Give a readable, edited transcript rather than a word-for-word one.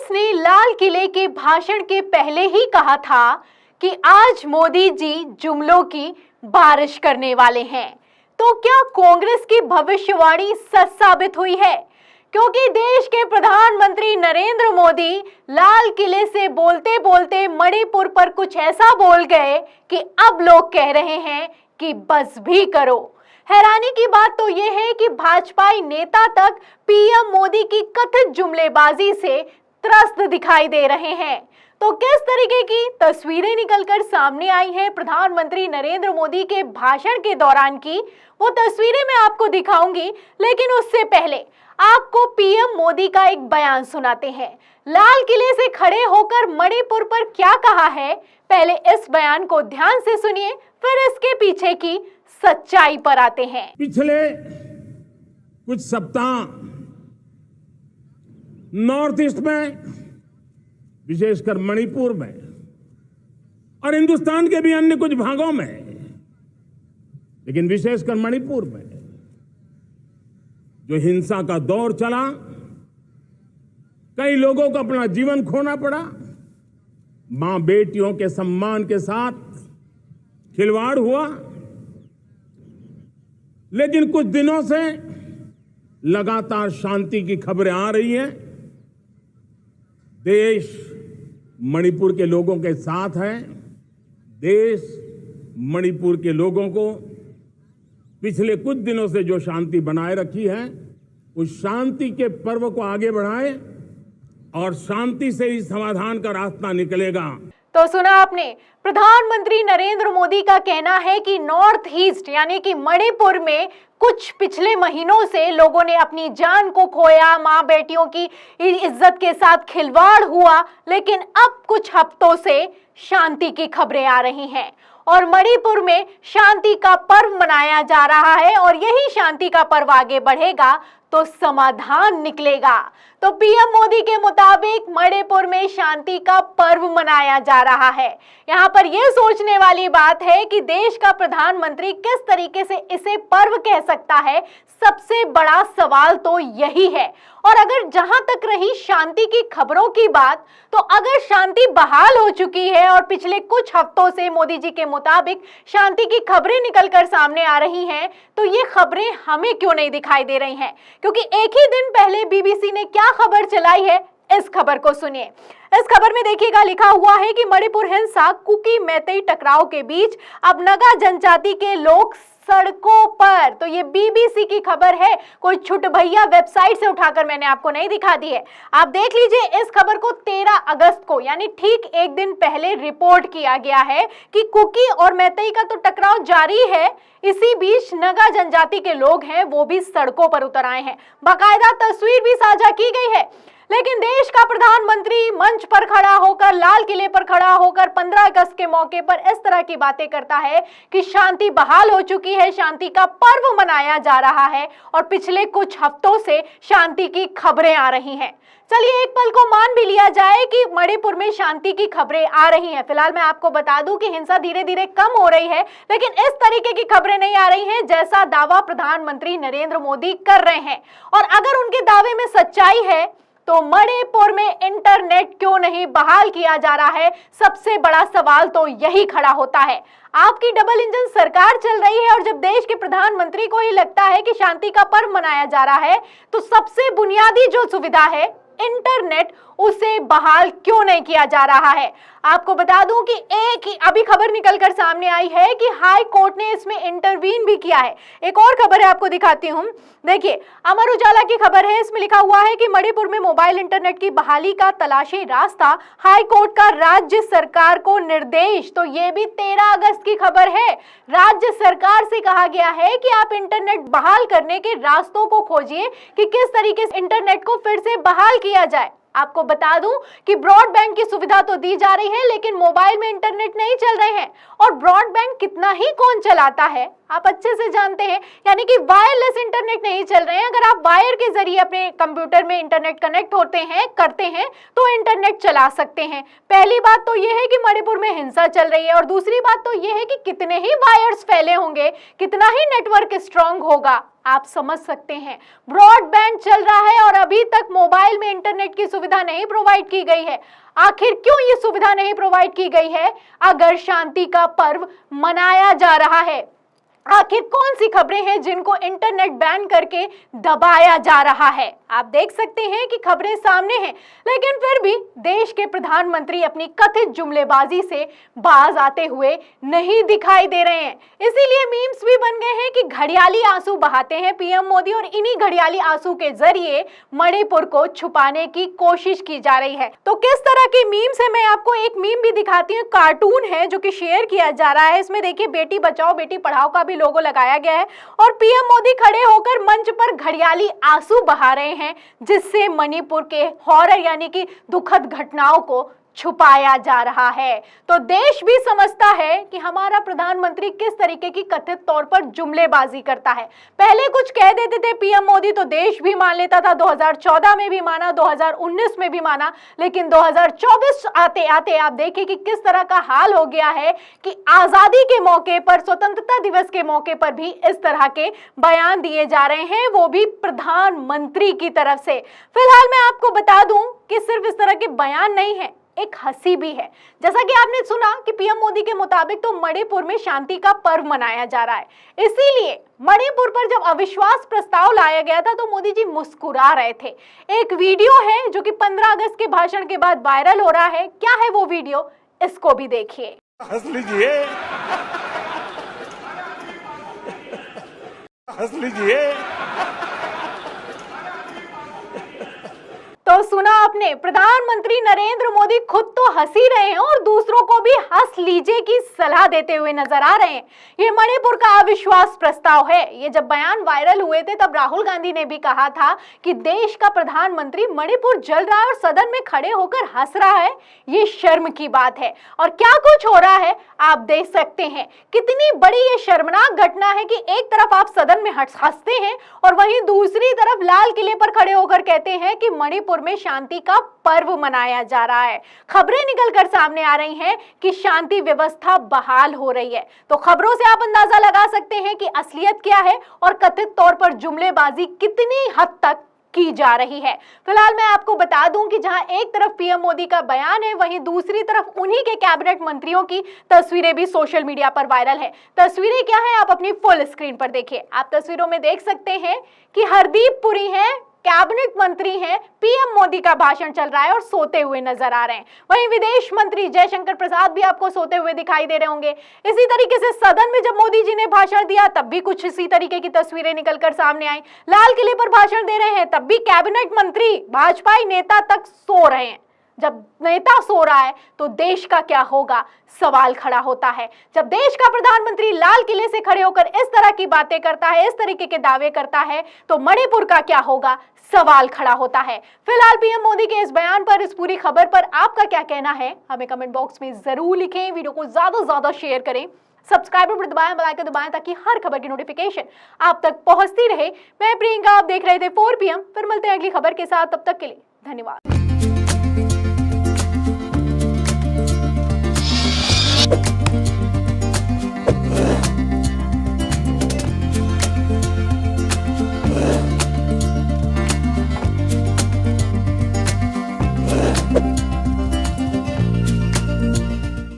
कांग्रेस ने लाल किले के भाषण के पहले ही कहा था कि आज मोदी जी जुमलों की बारिश करने वाले हैं। तो क्या कांग्रेस की भविष्यवाणी सच साबित हुई है? क्योंकि देश के प्रधानमंत्री नरेंद्र मोदी लाल किले से बोलते बोलते मणिपुर पर कुछ ऐसा बोल गए कि अब लोग कह रहे हैं कि बस भी करो। हैरानी की बात तो यह है कि भाजपाई नेता तक पीएम मोदी की कथित जुमलेबाजी से त्रस्त दिखाई दे रहे हैं। तो किस तरीके की तस्वीरें निकलकर सामने आई हैं प्रधानमंत्री नरेंद्र मोदी के भाषण के दौरान की, वो तस्वीरें मैं आपको दिखाऊंगी। लेकिन उससे पहले आपको पीएम मोदी का एक बयान सुनाते हैं। लाल किले से खड़े होकर मणिपुर पर क्या कहा है, पहले इस बयान को ध्यान से सुनिए, फिर इसके पीछे की सच्चाई पर आते हैं। पिछले कुछ सप्ताह नॉर्थ ईस्ट में, विशेषकर मणिपुर में और हिंदुस्तान के भी अन्य कुछ भागों में, लेकिन विशेषकर मणिपुर में जो हिंसा का दौर चला, कई लोगों को अपना जीवन खोना पड़ा, मां बेटियों के सम्मान के साथ खिलवाड़ हुआ। लेकिन कुछ दिनों से लगातार शांति की खबरें आ रही हैं। देश मणिपुर के लोगों के साथ है। देश मणिपुर के लोगों को पिछले कुछ दिनों से जो शांति बनाए रखी है, उस शांति के पर्व को आगे बढ़ाए और शांति से ही समाधान का रास्ता निकलेगा। तो सुना आपने, प्रधानमंत्री नरेंद्र मोदी का कहना है कि नॉर्थ ईस्ट यानी कि मणिपुर में कुछ पिछले महीनों से लोगों ने अपनी जान को खोया, मां बेटियों की इज्जत के साथ खिलवाड़ हुआ, लेकिन अब कुछ हफ्तों से शांति की खबरें आ रही हैं और मणिपुर में शांति का पर्व मनाया जा रहा है और यही शांति का पर्व आगे बढ़ेगा तो समाधान निकलेगा। तो पीएम मोदी के मुताबिक मणिपुर में शांति का पर्व मनाया जा रहा है। यहाँ पर यह सोचने वाली बात है कि देश का प्रधानमंत्री किस तरीके से इसे पर्व कह सकता है। सबसे बड़ा सवाल तो यही है। और अगर जहां तक रही शांति की खबरों की बात, तो अगर शांति बहाल हो चुकी है और पिछले कुछ हफ्तों से मोदी जी के मुताबिक शांति की खबरें निकलकर सामने आ रही हैं, तो ये खबरें हमें क्यों नहीं दिखाई दे रही हैं? क्योंकि एक ही दिन पहले बीबीसी ने क्या खबर चलाई है, इस खबर को सुनिए। इस खबर में देखिएगा, लिखा हुआ है कि मणिपुर हिंसा, कुकी मैतेई टकराव के बीच अब नगा जनजाति के लोग सड़कों पर। तो ये बीबीसी की खबर है, कोई छुट भैया वेबसाइट से उठाकर मैंने आपको नहीं दिखा दी है। आप देख लीजिए, इस खबर को 13 अगस्त को यानी ठीक एक दिन पहले रिपोर्ट किया गया है कि कुकी और मैतेई का तो टकराव जारी है, इसी बीच नगा जनजाति के लोग हैं वो भी सड़कों पर उतर आए हैं। बाकायदा तस्वीर भी साझा की गई है। लेकिन देश का प्रधानमंत्री मंच पर खड़ा होकर, लाल किले पर खड़ा होकर 15 अगस्त के मौके पर इस तरह की बातें करता है कि शांति बहाल हो चुकी है, शांति का पर्व मनाया जा रहा है और पिछले कुछ हफ्तों से शांति की खबरें आ रही हैं। चलिए एक पल को मान भी लिया जाए कि मणिपुर में शांति की खबरें आ रही हैं। फिलहाल मैं आपको बता दूं कि हिंसा धीरे धीरे कम हो रही है, लेकिन इस तरीके की खबरें नहीं आ रही हैं जैसा दावा प्रधानमंत्री नरेंद्र मोदी कर रहे हैं। और अगर उनके दावे में सच्चाई है तो मणिपुर में इंटरनेट क्यों नहीं बहाल किया जा रहा है? सबसे बड़ा सवाल तो यही खड़ा होता है। आपकी डबल इंजन सरकार चल रही है और जब देश के प्रधानमंत्री को ही लगता है कि शांति का पर्व मनाया जा रहा है, तो सबसे बुनियादी जो सुविधा है इंटरनेट, उसे बहाल क्यों नहीं किया जा रहा है? आपको बता दूं कि एक ही अभी खबर निकलकर सामने आई है कि हाई कोर्ट ने इसमें इंटरवीन भी किया है। एक और खबर है, आपको दिखाती हूं। देखिए, अमर उजाला की खबर है, इसमें लिखा हुआ है कि मणिपुर में मोबाइल इंटरनेट की बहाली का तलाशी रास्ता, हाई कोर्ट का राज्य सरकार को निर्देश। तो ये भी 13 अगस्त की खबर है। राज्य सरकार से कहा गया है कि आप इंटरनेट बहाल करने के रास्तों को खोजिए कि किस तरीके से इंटरनेट को फिर से बहाल किया जाए। आपको बता दूं कि ब्रॉडबैंड की सुविधा तो दी जा रही है, लेकिन मोबाइल में इंटरनेट नहीं चल रहे हैं। और ब्रॉडबैंड कितना ही कौन चलाता है, आप अच्छे से जानते हैं, यानी कि वायरलेस इंटरनेट नहीं चल रहे हैं। अगर आप वायर के जरिए अपने कंप्यूटर में इंटरनेट कनेक्ट करते हैं तो इंटरनेट चला सकते हैं। पहली बात तो यह है कि मणिपुर में हिंसा चल रही है और दूसरी बात तो यह है कि कितने ही वायर्स फैले होंगे, कितना ही नेटवर्क स्ट्रांग होगा। आप समझ सकते हैं। ब्रॉडबैंड चल रहा है और अभी तक मोबाइल में इंटरनेट की सुविधा नहीं प्रोवाइड की गई है। आखिर क्यों ये सुविधा नहीं प्रोवाइड की गई है अगर शांति का पर्व मनाया जा रहा है? आखिर कौन सी खबरें हैं जिनको इंटरनेट बैन करके दबाया जा रहा है? आप देख सकते हैं कि खबरें सामने हैं, लेकिन फिर भी देश के प्रधानमंत्री अपनी कथित जुमलेबाजी से बाज आते हुए नहीं दिखाई दे रहे हैं। इसीलिए मीम्स भी बन गए हैं कि घड़ियाली आंसू बहाते हैं पीएम मोदी और इन्हीं घड़ियाली आंसू के जरिए मणिपुर को छुपाने की कोशिश की जा रही है। तो किस तरह की मीम्स है, मैं आपको एक मीम भी दिखाती हूँ। कार्टून है जो कि शेयर किया जा रहा है। इसमें देखिए बेटी बचाओ बेटी पढ़ाओ का भी लोगो लगाया गया है और पीएम मोदी खड़े होकर मंच पर घड़ियाली आंसू बहा रहे हैं, जिससे मणिपुर के हॉरर यानी कि दुखद घटनाओं को छुपाया जा रहा है। तो देश भी समझता है कि हमारा प्रधानमंत्री किस तरीके की कथित तौर पर जुमलेबाजी करता है। पहले कुछ कह देते थे पीएम मोदी तो देश भी मान लेता था, 2014 में भी माना, 2019 में भी माना, लेकिन 2024 आते आते आप देखिए कि किस तरह का हाल हो गया है कि आजादी के मौके पर, स्वतंत्रता दिवस के मौके पर भी इस तरह के बयान दिए जा रहे हैं, वो भी प्रधानमंत्री की तरफ से। फिलहाल मैं आपको बता दूं कि सिर्फ इस तरह के बयान नहीं है, एक हंसी भी है। जैसा कि आपने सुना कि पीएम मोदी के मुताबिक तो मणिपुर में शांति का पर्व मनाया जा रहा है। इसीलिए मणिपुर पर जब अविश्वास प्रस्ताव लाया गया था तो मोदी जी मुस्कुरा रहे थे। एक वीडियो है जो कि 15 अगस्त के भाषण के बाद वायरल हो रहा है। क्या है वो वीडियो, इसको भी देखिए। हंस लीजिए, हंस लीजिए। तो सुना आपने, प्रधानमंत्री नरेंद्र मोदी खुद तो हंस ही रहे हैं और दूसरों को भी हंस लीजिए की सलाह देते हुए नजर आ रहे हैं। ये मणिपुर का अविश्वास प्रस्ताव है। ये जब बयान वायरल हुए थे तब राहुल गांधी ने भी कहा था कि देश का प्रधानमंत्री मणिपुर जल रहा है और सदन में खड़े होकर हंस रहा है, ये शर्म की बात है। और क्या कुछ हो रहा है आप देख सकते हैं। कितनी बड़ी ये शर्मनाक घटना है कि एक तरफ आप सदन में हंसते हैं और वहीं दूसरी तरफ लाल किले पर खड़े होकर कहते हैं कि मणिपुर में शांति का पर्व मनाया जा रहा है। खबरें निकलकर सामने आ रही हैं कि शांति व्यवस्था बहाल हो रही है। तो खबरों से आप अंदाजा लगा सकते हैं कि असलियत क्या है और कथित तौर पर जुमलेबाजी कितनी हद तक की जा रही है। फिलहाल मैं आपको बता दूं कि जहां एक तरफ पीएम मोदी का बयान है, वहीं दूसरी तरफ उन्हीं के कैबिनेट मंत्रियों की तस्वीरें भी सोशल मीडिया पर वायरल है। तस्वीरें क्या है आप अपनी फुल स्क्रीन पर देखिए। आप तस्वीरों में देख सकते हैं कि हरदीप पुरी हैं, कैबिनेट मंत्री हैं, पीएम मोदी का भाषण चल रहा है और सोते हुए नजर आ रहे हैं। वहीं विदेश मंत्री जयशंकर प्रसाद भी आपको सोते हुए दिखाई दे रहे होंगे। इसी तरीके से सदन में जब मोदी जी ने भाषण दिया तब भी कुछ इसी तरीके की तस्वीरें निकलकर सामने आई। लाल किले पर भाषण दे रहे हैं तब भी कैबिनेट मंत्री, भाजपाई नेता तक सो रहे हैं। जब नेता सो रहा है तो देश का क्या होगा, सवाल खड़ा होता है। जब देश का प्रधानमंत्री लाल किले से खड़े होकर इस तरह की बातें करता है, इस तरीके के दावे करता है, तो मणिपुर का क्या होगा, सवाल खड़ा होता है। फिलहाल पीएम मोदी के इस बयान पर, इस पूरी खबर पर आपका क्या कहना है, हमें कमेंट बॉक्स में जरूर लिखें। वीडियो को ज्यादा से ज्यादा शेयर करें, सब्सक्राइब पर दबाएं, बेल आइकन दबाएं ताकि हर खबर की नोटिफिकेशन आप तक पहुंचती रहे। मैं प्रियंका, आप देख रहे थे 4 PM। फिर मिलते हैं अगली खबर के साथ, तब तक के लिए धन्यवाद।